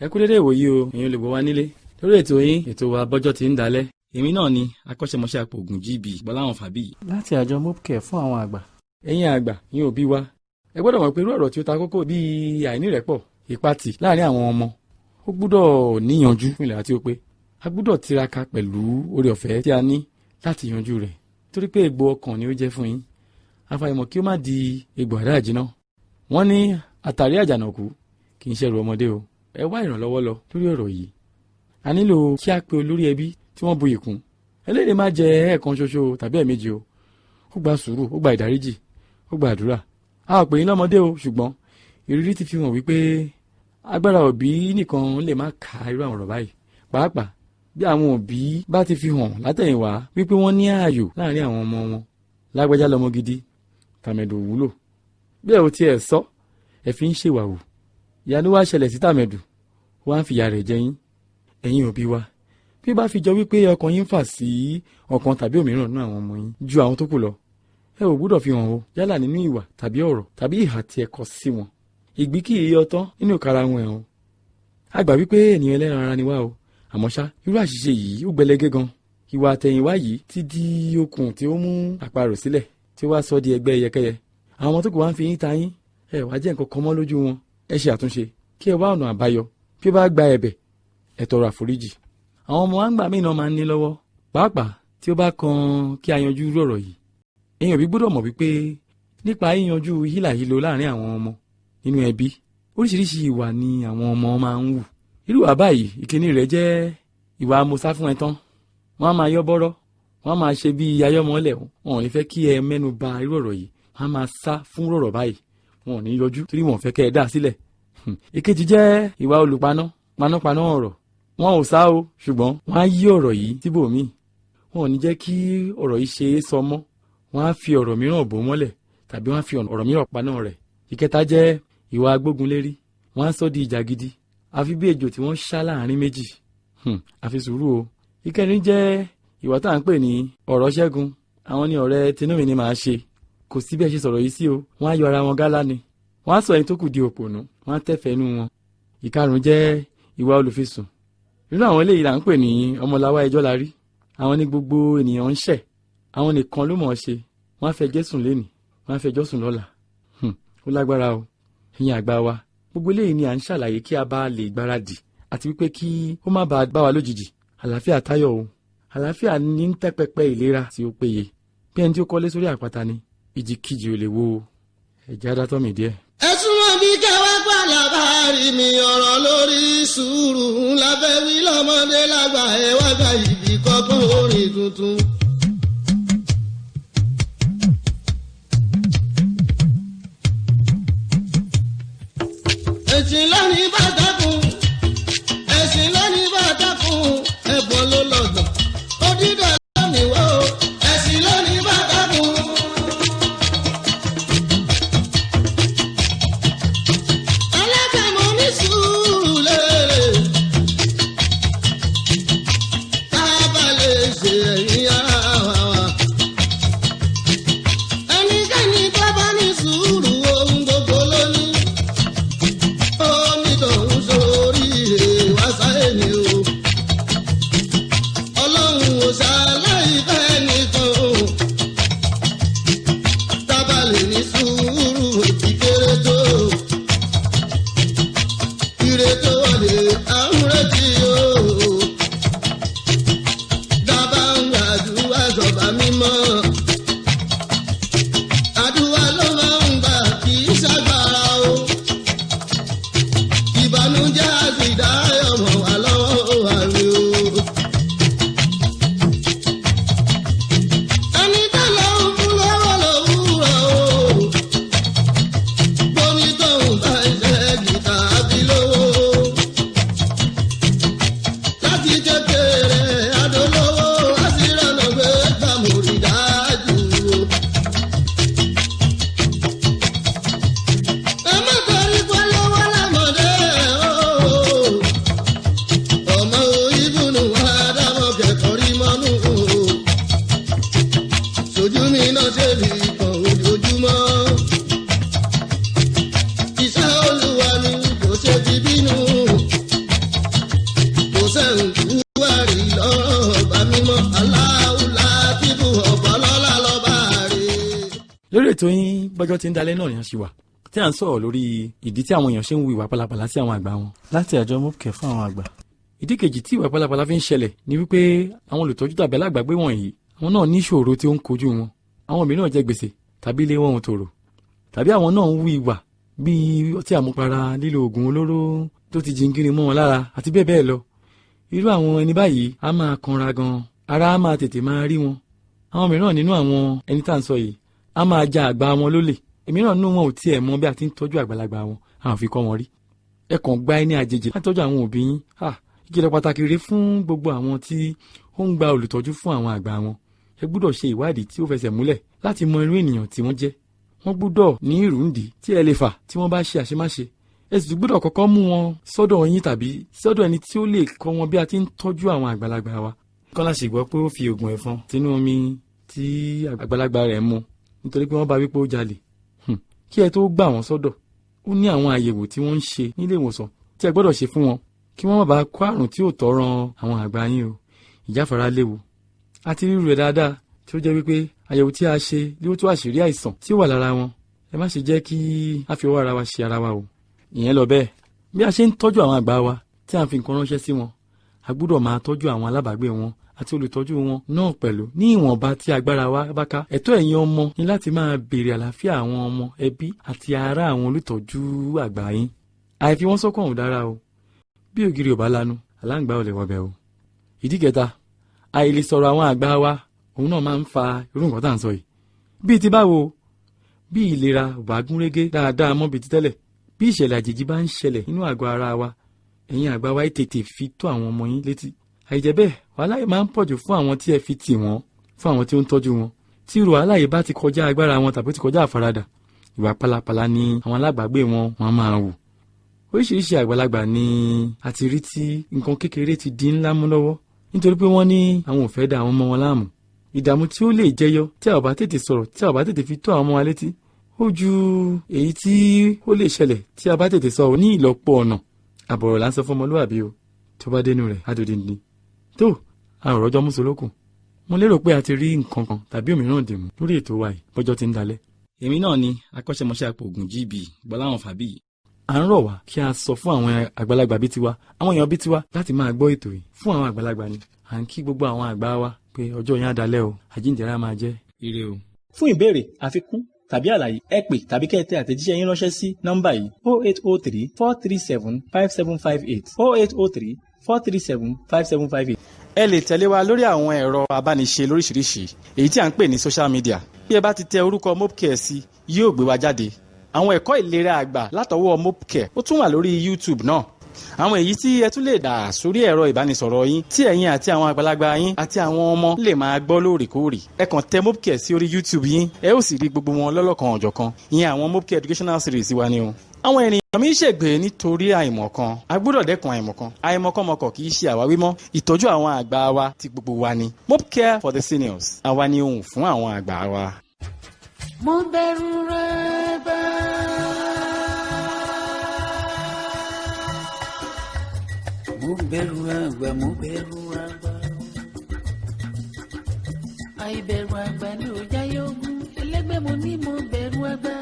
ẹ kú dédé ìwòyí o èèyàn olùgbọ́ wa nílé lórí ètò yín ètò wa bọ́jọ́ ti ń dalẹ̀ èmi náà ni akọ́ṣẹ́mọṣẹ́ apòògùn GB Gbọ́láhàn Fábíyì láti àjọ mopcare fún àwọn àgbà. ẹ̀yin àgbà yín òbí wa ẹ gbọ́dọ̀ mọ̀ pé irú ọ̀rọ̀ tí ó ta kókó bíi àìnírẹ́pọ̀ ìpatì láàrin àwọn ọmọ ó gbọ́dọ̀ níyanjú fún ilẹ̀ àti ó pé a gbọ́dọ̀ tiraka pẹ̀lú oore ọ̀fẹ́ tí a ní láti yanjú rẹ̀ torí pé egbò ọkàn ni ó jẹ́ fún yín àfàìmọ̀ kí ó má di egbò àdáàjì náà. wọ́n ní àtàrí àjànàkú kì í ṣẹrù ọmọdé o ẹ wá ìrànlọ́wọ́ lọ lórí ọ̀rọ̀ yìí. a nílò kí a pe olórí ẹbí tí wọ́n bu ìkún eléyìí má jẹ ẹ̀ẹ̀kan ṣoṣo tàbí ẹ̀ẹ̀mejì o ó gba sùúrù ó gba ìdáríjì ó gba àdúrà. a ò pè yín lọ́mọdé o ṣùgbọ́n ìrírí ti fi hàn wípé agbára òbí nìkan lè má ka irú àwọn ọ̀rọ̀ báyìí pàápàá bí àwọn òbí bá ti fi hàn látẹ̀yìnwá wípé wọ́n ní ààyò láàrin àwọn ọmọ wọn lágbájá lọmọ gidi tàmẹ̀dù wúlò bí ẹ ò tiẹ̀ sọ ẹ fi ń ṣèwàwù ìyanu wá ṣẹlẹ̀ sí tàmẹ̀dù wá ń fìyà rẹ̀ jẹ yín ẹ̀yin òbí wa bí bá fi jọ wípé ọkàn yín fà sí ọ̀kan tàbí òmíràn nínú àwọn ọmọ yín ju àwọn tó kù lọ ẹ ò gbúdọ̀ fi hàn o yálà nínú ìwà tàbí ọ̀rọ̀ tàbí ìhà tí ẹ kọ sí wọn ìgbín kì í yọ tán nínú ìkara wọn ẹ̀ o a gbà wípé ènìyàn ẹlẹ́ran ara ni wá o àmọ́ ṣá irú àṣìṣe yìí ó gbẹlẹgẹ́ gan ìwà àtẹ̀yìnwá yìí ti di okùn tí ó mú àparò sílẹ̀ tí ó wá sọ di ẹgbẹ́ yẹkẹyẹ àwọn ọmọ tó kù wá ń fi yín ta yín ẹ wá jẹ́ nǹkan kan mọ́ lójú wọn ẹ ṣe àtúnṣe kí ẹ wá ọ̀nà àbáyọ bí ó bá gba ẹ̀bẹ̀ ẹ tọrọ àforíjì. àwọn ọmọ wa ń gbà mí náà máa ń ní lọ́wọ́ pàápàá tí ó bá kan kí a yanjú irú ọ̀rọ̀ yìí èèyàn òbí gbọ́dọ̀ mọ̀ wípé nípa yíyanjú hílàhílo láàrin àwọn ọmọ nínú ẹbí oríṣiríṣi ìwà ni àwọn ọmọ máa ń wù irú ìwà báyìí ìkíní rẹ̀ jẹ́ ìwà amọ̀sá fún ẹ tán wọ́n á máa yọ́ bọ́rọ́ wọ́n á máa ṣe bí ayọ́mọ́lẹ̀ wọn ò ní fẹ́ kí ẹ mẹ́nu ba irú ọ̀rọ̀ yìí wọ́n á máa sá fún ọ̀rọ̀ báyìí wọn ò ní yọjú torí wọn ò fẹ́ kẹ́ ẹ dá sílẹ̀. ìkejì jẹ́ ìwà olùpaná panápaná ọ̀rọ̀ wọn ò sá o ṣùgbọ́n wọ́n á yí ọ̀rọ̀ yìí síbòmíì wọn ò ní jẹ́ kí ọ̀rọ̀ yìí ṣe é sọ mọ́ wọ́n á fi ọ̀rọ̀ mìíràn bò mọ́lẹ̀ tàbí wọ́n á fi ọ̀rọ̀ mìíràn paná rẹ̀. ìkẹta jẹ́ ìwà agbógunlérí wọ́n á sọ di ìjà gidi àfi bí ejò tí wọ́n ṣá láàrin méjì àfi sùúrù o. ìkẹrin jẹ́ ìwà tá à ń pè ní ọ̀rọ̀ ṣẹ́gun àwọn ni ọ̀rẹ́ tinúmi ni màá ṣe kò sí bí ẹ ṣe sọ̀rọ̀ yìí sí o wọ́n á yọ ara wọn gálá ni wọ́n á sọ ẹni tó kù di òpònú wọ́n á tẹ̀fẹ́ inú wọn. ìkarùn jẹ́ ìwà olùfisùn nínú àwọn eléyìí là ń pè ní ọmọláwá ẹjọ́ la rí àwọn ni gbogbo ènìyàn ń ṣẹ̀ àwọn nìkan ló mọ̀ ọ́ ṣe wọ́n á fẹjọ́ sùn lénìí wọ́n á fẹjọ́ sùn lọ́la ó lágbára o ẹ̀yin àgbà wa gbogbo eléyìí ni à ń ṣàlàyé kí a bá lè gbáradì àti wípé kí ó má bàa bá wa lójijì àlàáfíà tayọ o àlàáfíà ní ń tẹ́ pẹpẹ ìlera tí ó péye bí ẹni tí ó kọ́lé sórí àpáta ni ìjìkìjì ò lè wo ẹ̀jẹ̀ adátọ́ mi díẹ̀. ẹ súnmọ́ bí kẹwàá pàlà bá rí mi ọ̀rọ̀ lórí sùúrù lábẹ́ wí lọ́mọdé lágbà ẹ̀ wá gba ìbí kọ́gbọ́n orin tuntun. ẹ̀sìn lónìí bàtàkùn ẹ̀sìn lónìí bàtàkùn ẹ̀bùn ló lọ́dọ̀ ó dídọ̀ lónìí wò ẹ̀sìn lónìí bàtàkùn. alákàmọ́ ní sùúrù lérè tá a bá lè ṣe ẹ̀yìn ara wa. ẹnikẹ́ni tó bá ní sùúrù ohun gbogbo lónìí. bọ́jọ́ ti ń dalẹ́ náà ni a ṣe wà tí à ń sọ̀rọ̀ lórí ìdí tí àwọn èèyàn ṣe ń wu ìwà pálapàla sí àwọn àgbà wọn láti àjọ mopcare fún àwọn àgbà. ìdí kejì tí ìwà pálapàla fi ń ṣẹlẹ̀ ni wípé àwọn olùtọ́jú tàbí alágbàgbé wọ̀nyí àwọn náà ní ìṣòro tí ó ń kojú wọn. àwọn mìíràn jẹ gbèsè tàbí ilé wọn ò tòrò tàbí àwọn náà ń wu ìwà bíi ọtí àmupara, lílo oògùn olóró tó ti jingiri mọ́ wọn lára àti bẹ́ẹ̀ bẹ́ẹ̀ lọ. irú àwọn ẹni báyìí á máa kanra gan, ara á máa tètè máa rí wọn. àwọn mìíràn nínú àwọn ẹni tá à ń sọ yìí á máa ja àgbà wọn lólè. èmíràn nínú wọn ò tiẹ̀ mọ bí a ti ń tọ́jú àgbàlagbà wọn, àwọn fi kọ́ wọn rí. ẹ kàn gba ẹni àjèjì láti tọ́jú àwọn òbí yín. ìkìlọ̀ pàtàkì rèé fún gbogbo àwọn tí ó ń gba olùtọ́jú fún àwọn àgbà wọn. ẹ gbúdọ̀ ṣe ìwádìí tí ó fẹsẹ̀ múlẹ̀ láti mọ irú ènìyàn tí wọ́n jẹ́. wọ́n gbúdọ̀ ní ìrùndì tí ẹ lè fà tí wọ́n bá ṣe àṣemáṣe. ẹ sì gbúdọ̀ kọ́kọ́ mú wọn sọ́dọ̀ yín tàbí sọ́dọ̀ ẹni tí ó lè kọ́ wọn bí a ti ń tọ́jú àwọn àgbàlagbà wa. kọ́lá sì gbọ́ pé ó fi oògùn ẹ̀fọn sínú omi tí àgbàlagbà rẹ̀ mu nítorí pé wọ́n bá wípé ó jalè. kí ẹ tó gbà wọ́n sọ́dọ̀ ó ní àwọn àyẹ̀wò tí wọ́n ń ṣe nílé ìwòsàn tí ẹ gbọ́dọ̀ ṣe fún wọn kí wọ́n má bàa kó àrùn tí ò tọ́ ran àwọn àgbà yín o. ìjáfara léwu. a ti rí rẹ̀ dáadáa tí ó jẹ́ wípé àyẹ̀wò tí a ṣe ló tú àṣírí àìsàn tí ó wà lára wọn. ẹ má ṣe jẹ́ kí a fi ọwọ́ ara wa ṣe ara wa o. ìyẹn lọ bẹ́ẹ̀ bí a ṣe ń tọ́jú àwọn àgbà wa tí a fi nǹkan ránṣẹ́ sí wọn a gbúdọ̀ máa tọ́jú àwọn alábàágbé wọn àti olùtọ́jú wọn náà pẹ̀lú ní ìwọ̀nba tí agbára wa bá ká. ẹ̀tọ́ ẹ̀yin ọmọ ni láti máa béèrè àlàáfíà àwọn ọmọ, ẹbí àti ará àwọn olùtọ́jú àgbà yín. àìfi wọ́n sọ́kàn ò dára o. bí ògiri ò bá lanu aláǹgbá ò lè wọbẹ̀ o. ìdí kẹta, àìlè sọ̀rọ̀ àwọn àgbà wa òun náà máa ń fa irú nǹkan tá à ń sọ yìí. bíi ti báwo? bí ìlera ò bá gúnrégé dáadáa mọ́ bíi ti tẹ́lẹ̀, bí ìṣẹ̀lẹ̀ àjèjì bá ń ṣẹlẹ̀ nínú àgọ́ ara wa, ẹ̀yin àgbà wa tètè fi tó àwọn ọmọ yín létí. àìjẹ́ bẹ́ẹ̀ wàhálà yìí máa ń pọ̀jù fún àwọn tí ẹ fi tì wọ́n, fún àwọn tí ó ń tọ́jú wọn. tí irú wàhálà yìí bá ti kọjá agbára wọn tàbí ti kọjá àfaradà, ìwà pálapàla ni àwọn alábàágbé wọn máa wù. oríṣiríṣi àgbàlagbà ni a ti rí tí nǹkan kékeré ti di ńlá mú lọ́wọ́ nítorí pé wọ́n ní àwọn ò fẹ́ dá àwọn ọmọ wọn láàmú. ìdààmú tí ó lè jẹyọ tí a ò bá tètè sọ̀rọ̀, tí a ò bá tètè fi tó àwọn ọmọ wa létí, ó ju èyí tí ó lè ṣẹlẹ̀ tí a bá tètè sọ ní ìlọ́pọ̀ ọ̀nà. àbọ̀rọ̀ là ń sọ fún ọmọlúwàbí o, tó bá dénú rẹ̀ á dòdì ní. tó a ò rọ́jọ́ mùsùlùkùn. mo lérò pé a ti rí nǹkan kan tàbí òmíràn dìmú lórí ètò wa yìí bọ́jọ́ ti ń dalẹ̀. èmi náà ni akọ́ṣẹ́mọṣẹ́ apòògùn GB Gbọ́láhàn Fábíyì. à ń rọ̀ wá kí a sọ fún àwọn àgbàlagbà bíi tiwa, àwọn èèyàn bíi tiwa láti máa gbọ́ ètò yìí fún àwọn àgbàlagbà ni. à ń kí gbogbo àwọn àgbà wa pé ọjọ́ yẹn á dalẹ̀ o, àjíǹdẹ̀rẹ́ á máa jẹ́ ire o. fún ìbéèrè, àfikún tàbí àlàyé ẹ pè tàbí kẹ́ ẹ tẹ àtẹ̀jíṣẹ́ yín ránṣẹ́ sí nọ́mbà yìí 0803 437 5758 0803 437 5758. ẹ lè tẹ̀lé wa lórí àwọn ẹ̀rọ abániṣe lóríṣiríṣi èyí tí à ń pè ní social media. bí ẹ bá ti tẹ orúkọ mopcare sí yóò gbé wa jáde. àwọn ẹ̀kọ́ ìlera àgbà látọwọ́ mopcare ó tún wà lórí YouTube náà. àwọn èyí tí ẹ tún lè dà sórí ẹ̀rọ ìbánisọ̀rọ̀ yín tí ẹ̀yin àti àwọn àgbàlagbà yín àti àwọn ọmọ lè máa gbọ́ lóòrèkóòrè. ẹ kàn tẹ mopcare sí orí YouTube yín, ẹ ó sì rí gbogbo wọn lọ́lọ́kan ọ̀jọ̀kan. ìyẹn àwọn mopcare educational series wa ni o. àwọn ènìyàn mi ń ṣègbè nítorí àìmọ̀kan. a gbọ́dọ̀ dẹ́kun àìmọ̀kan. àìmọ̀kànmọ̀kàn kì í ṣe àwáwí mọ́. ìtọ́jú àwọn àgbà wa ti gbogbo wa ni. Mopcare for the seniors. àwa ni ohùn fún àwọn àgbà wa. mo bẹ̀rù rẹ̀ bá. mo bẹ̀rù àgbà, mo bẹ̀rù àgbà. àìbẹ̀rù àgbà ni ò jáyé ogún. ẹlẹ́gbẹ́ mo ní mo bẹ̀rù àgbà.